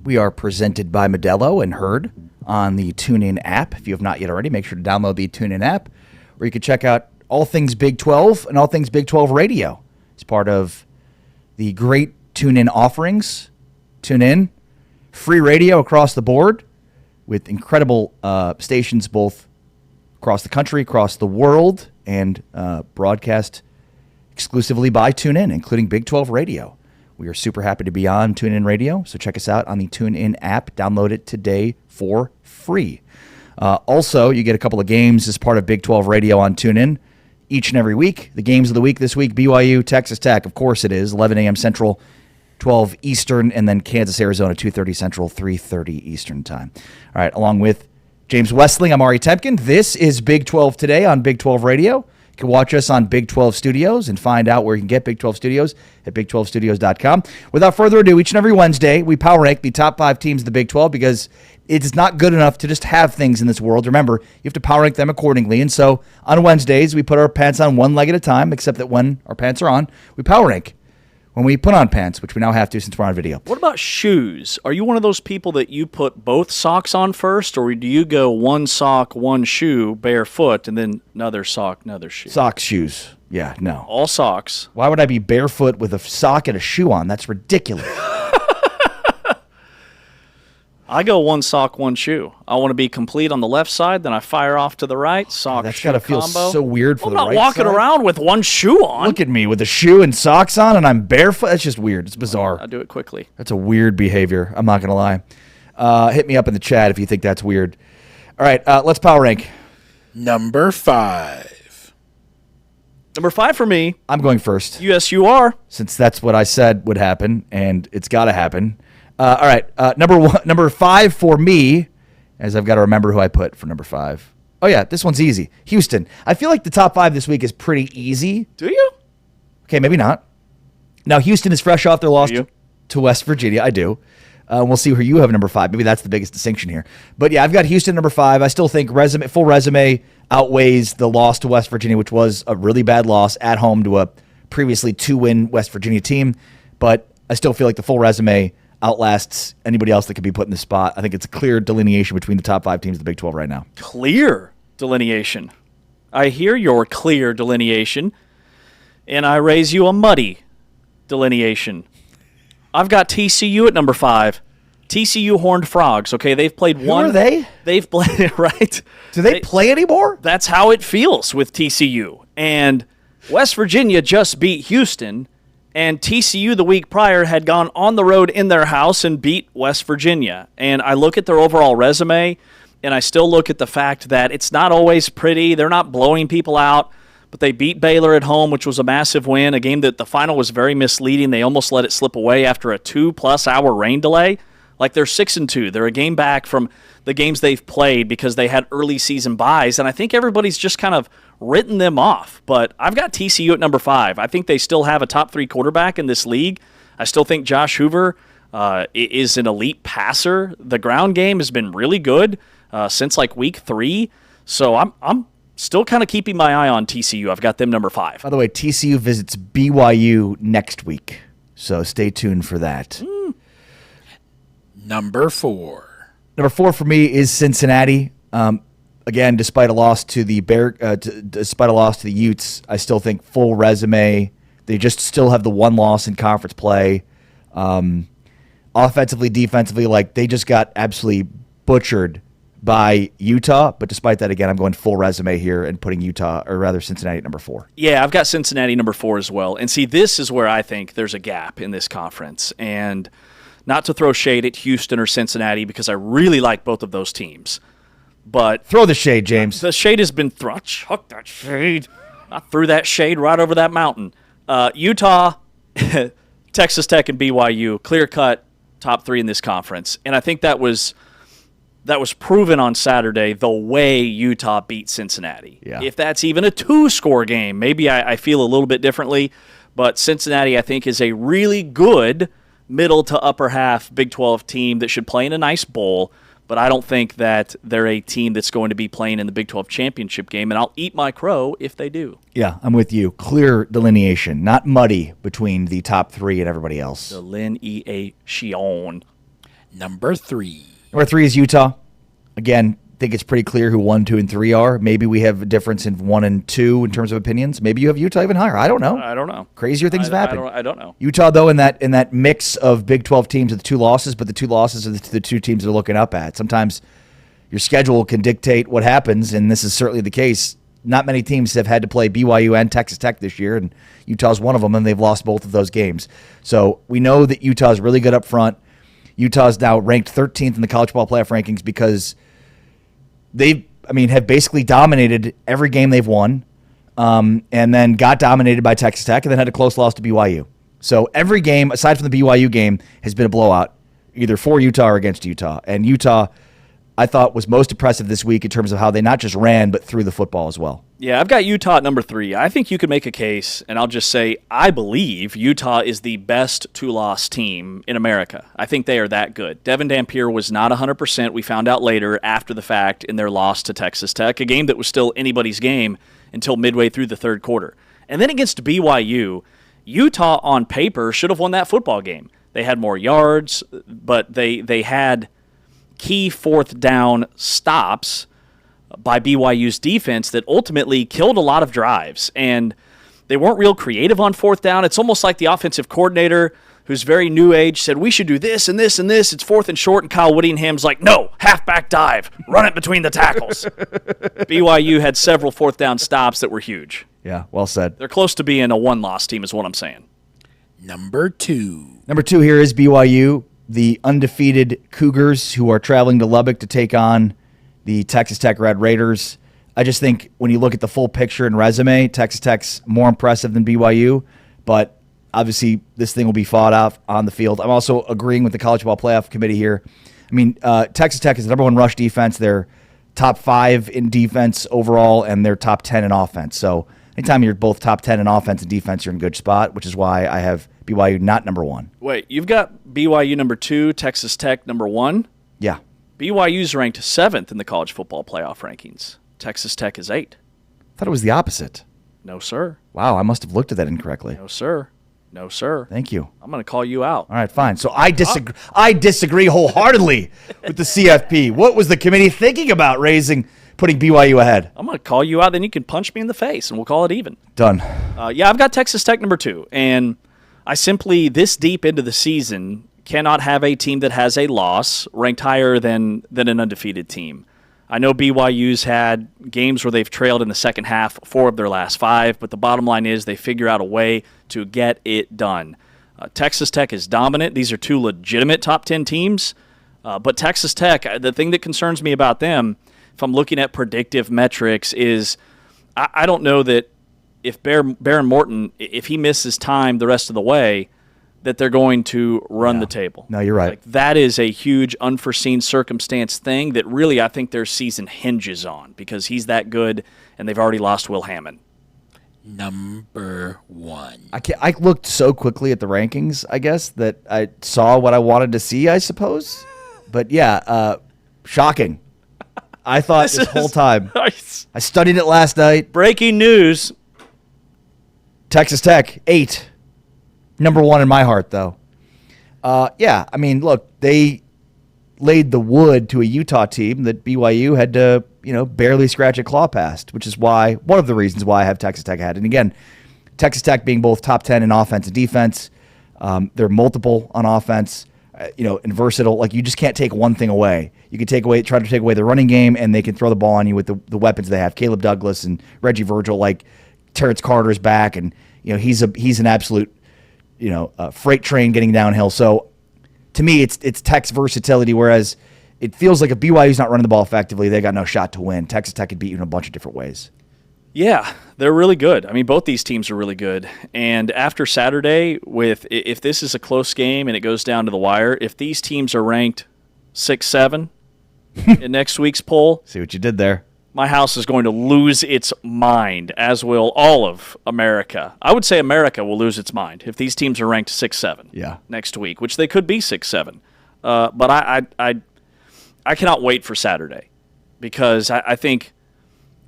We are presented by Modelo and heard on the TuneIn app. If you have not yet already, make sure to download the TuneIn app, where you can check out all things Big 12 and all things Big 12 radio. It's part of the great TuneIn offerings. TuneIn, free radio across the board with incredible stations both across the country, across the world, and broadcast exclusively by TuneIn, including Big 12 radio. We are super happy to be on TuneIn Radio, so check us out on the TuneIn app. Download it today for free. Also, you get a couple of games as part of Big 12 Radio on TuneIn each and every week. The games of the week this week, BYU, Texas Tech, of course it is, 11 a.m. Central, 12 Eastern, and then Kansas, Arizona, 2:30 Central, 3:30 Eastern time. All right, along with James Westling, I'm Ari Temkin. This is Big 12 Today on Big 12 Radio. You can watch us on Big 12 Studios and find out where you can get Big 12 Studios at big12studios.com. Without further ado, each and every Wednesday, we power rank the top 5 teams of the Big 12 because it's not good enough to just have things in this world. Remember, you have to power rank them accordingly. And so on Wednesdays, we put our pants on one leg at a time, except that when our pants are on, we power rank. When we put on pants, which we now have to since we're on video. What about shoes? Are you one of those people that you put both socks on first, or do you go one sock, one shoe, barefoot, and then another sock, another shoe? Socks, shoes. Yeah, no. All socks. Why would I be barefoot with a sock and a shoe on? That's ridiculous. I go one sock, one shoe. I want to be complete on the left side, then I fire off to the right. Sock, That's shoe got to feel combo. so weird for I'm the not right walking side. around with one shoe on. Look at me with a shoe and socks on, and I'm barefoot. That's just weird. It's bizarre. I do it quickly. That's a weird behavior. I'm not going to lie. Hit me up in the chat if you think that's weird. All right, let's power rank. Number 5. Number 5 for me. I'm going first. USUR. Since that's what I said would happen, and it's got to happen. All right, number 5 for me, as I've got to remember who I put for number 5. Oh, yeah, this one's easy. Houston. I feel like the top 5 this week is pretty easy. Do you? Okay, maybe not. Now, Houston is fresh off their loss Do you? to West Virginia. I do. We'll see who you have number 5. Maybe that's the biggest distinction here. But, yeah, I've got Houston number 5. I still think full resume outweighs the loss to West Virginia, which was a really bad loss at home to a previously 2-win West Virginia team. But I still feel like the full resume outlasts anybody else that could be put in the spot. I think it's a clear delineation between the top 5 teams of the Big 12 right now. Clear delineation. I hear your clear delineation, and I raise you a muddy delineation. I've got TCU at number 5. TCU Horned Frogs. Okay, they've played one. Who are they? They've played, right? Do they play anymore? That's how it feels with TCU. And West Virginia just beat Houston, and TCU the week prior had gone on the road in their house and beat West Virginia. And I look at their overall resume, and I still look at the fact that it's not always pretty. They're not blowing people out, but they beat Baylor at home, which was a massive win, a game that the final was very misleading. They almost let it slip away after a 2+ hour rain delay. Like, they're 6-2. They're a game back from the games they've played because they had early season buys, and I think everybody's just kind of written them off. But I've got TCU at number 5. I think they still have a top 3 quarterback in this league. I still think Josh Hoover is an elite passer. The ground game has been really good since like week 3. So I'm still kind of keeping my eye on TCU. I've got them number 5. By the way, TCU visits BYU next week, so stay tuned for that. Number 4. Number 4 for me is Cincinnati. Again, despite a loss to the despite a loss to the Utes, I still think full resume. They just still have the one loss in conference play. Offensively, defensively, like they just got absolutely butchered by Utah. But despite that, again, I'm going full resume here and putting Cincinnati at number 4. Yeah, I've got Cincinnati number 4 as well. And see, this is where I think there's a gap in this conference. And not to throw shade at Houston or Cincinnati because I really like both of those teams. But throw the shade, James. The shade has been thrown. Chuck that shade. I threw that shade right over that mountain. Utah, Texas Tech, and BYU, clear-cut top 3 in this conference. And I think that was proven on Saturday the way Utah beat Cincinnati. Yeah. If that's even a 2-score game, maybe I feel a little bit differently. But Cincinnati, I think, is a really good middle to upper half Big 12 team that should play in a nice bowl. But I don't think that they're a team that's going to be playing in the Big 12 championship game, and I'll eat my crow if they do. Yeah, I'm with you. Clear delineation, not muddy between the top 3 and everybody else. Delineation. Number 3. Number 3 is Utah. Again, I think it's pretty clear who 1, 2, and 3 are. Maybe we have a difference in 1 and 2 in terms of opinions. Maybe you have Utah even higher. I don't know. I don't know. Crazier things have happened. I don't know. Utah, though, in that mix of Big 12 teams with the 2 losses, but the 2 losses are the 2 teams they're looking up at. Sometimes your schedule can dictate what happens, and this is certainly the case. Not many teams have had to play BYU and Texas Tech this year, and Utah's one of them, and they've lost both of those games. So we know that Utah's really good up front. Utah's now ranked 13th in the college ball playoff rankings because have basically dominated every game they've won, and then got dominated by Texas Tech, and then had a close loss to BYU. So every game, aside from the BYU game, has been a blowout, either for Utah or against Utah. And Utah, I thought, was most impressive this week in terms of how they not just ran, but threw the football as well. Yeah, I've got Utah at number 3. I think you could make a case, and I'll just say I believe Utah is the best 2-loss team in America. I think they are that good. Devin Dampier was not 100%. We found out later after the fact in their loss to Texas Tech, a game that was still anybody's game until midway through the third quarter. And then against BYU, Utah on paper should have won that football game. They had more yards, but they had key fourth down stops by BYU's defense that ultimately killed a lot of drives. And they weren't real creative on fourth down. It's almost like the offensive coordinator, who's very new age, said, we should do this and this and this. It's 4th and short, and Kyle Whittingham's like, no, halfback dive. Run it between the tackles. BYU had several fourth down stops that were huge. Yeah, well said. They're close to being a 1-loss team is what I'm saying. Number 2. Number 2 here is BYU, the undefeated Cougars, who are traveling to Lubbock to take on the Texas Tech Red Raiders. I just think when you look at the full picture and resume, Texas Tech's more impressive than BYU, but obviously this thing will be fought out on the field. I'm also agreeing with the College Ball Playoff Committee here. I mean, Texas Tech is the number 1 rush defense. They're top 5 in defense overall, and they're top 10 in offense. So anytime you're both top 10 in offense and defense, you're in a good spot, which is why I have BYU not number 1. Wait, you've got BYU number 2, Texas Tech number 1? Yeah. BYU's ranked 7th in the college football playoff rankings. Texas Tech is 8. I thought it was the opposite. No, sir. Wow, I must have looked at that incorrectly. No, sir. No, sir. Thank you. I'm going to call you out. All right, fine. So I disagree. I disagree wholeheartedly with the CFP. What was the committee thinking about putting BYU ahead? I'm going to call you out, then you can punch me in the face, and we'll call it even. Done. Yeah, I've got Texas Tech number 2, and I simply, this deep into the season, cannot have a team that has a loss ranked higher than an undefeated team. I know BYU's had games where they've trailed in the second half 4 of their last 5, but the bottom line is they figure out a way to get it done. Texas Tech is dominant. These are 2 legitimate top 10 teams, but Texas Tech, the thing that concerns me about them, if I'm looking at predictive metrics, is I don't know that if Baron Morton, if he misses time the rest of the way, that they're going to run the table. No, you're right. Like, that is a huge unforeseen circumstance thing that really I think their season hinges on because he's that good, and they've already lost Will Hammond. Number 1. I looked so quickly at the rankings, I guess, that I saw what I wanted to see, I suppose. But yeah, shocking. I thought this whole time. I studied it last night. Breaking news. Texas Tech, 8. Number 1 in my heart, though. Yeah, I mean, look, they laid the wood to a Utah team that BYU had to, barely scratch a claw past, which is one of the reasons why I have Texas Tech ahead. And again, Texas Tech being both top 10 in offense and defense, they're multiple on offense, and versatile. Like, you just can't take one thing away. You can try to take away the running game, and they can throw the ball on you with the weapons they have. Caleb Douglas and Reggie Virgil, like Terrence Carter's back, and he's an absolute freight train getting downhill. So to me, it's Tech's versatility, whereas it feels like if BYU's not running the ball effectively, they got no shot to win. Texas Tech could beat you in a bunch of different ways. Yeah, they're really good. I mean, both these teams are really good. And after Saturday, if this is a close game and it goes down to the wire, if these teams are ranked 6-7 in next week's poll, see what you did there. My house is going to lose its mind, as will all of America. I would say America will lose its mind if these teams are ranked 6-7 next week, which they could be 6-7. But I cannot wait for Saturday because I think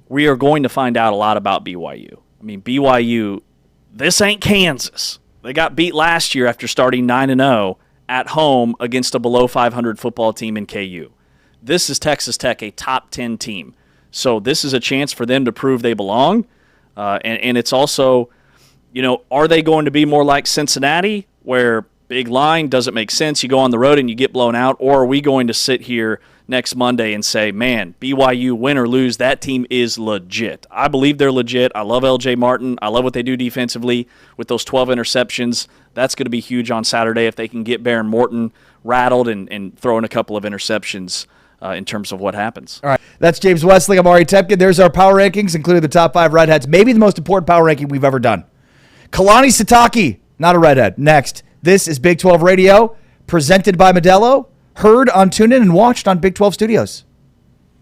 we are going to find out a lot about BYU. I mean, BYU, this ain't Kansas. They got beat last year after starting 9-0, at home against a below 500 football team in KU. This is Texas Tech, a top 10 team. So this is a chance for them to prove they belong. And it's also, are they going to be more like Cincinnati, where big line doesn't make sense, you go on the road and you get blown out? Or are we going to sit here next Monday and say, man, BYU, win or lose, that team is legit? I believe they're legit. I love LJ Martin. I love what they do defensively with those 12 interceptions. That's going to be huge on Saturday if they can get Baron Morton rattled and throw in a couple of interceptions in terms of what happens. All right. That's James Wesley. I'm Ari Tepkin. There's our power rankings, including the top 5 redheads. Maybe the most important power ranking we've ever done. Kalani Sitake, not a redhead. Next. This is Big 12 Radio, presented by Modelo, heard on TuneIn and watched on Big 12 Studios.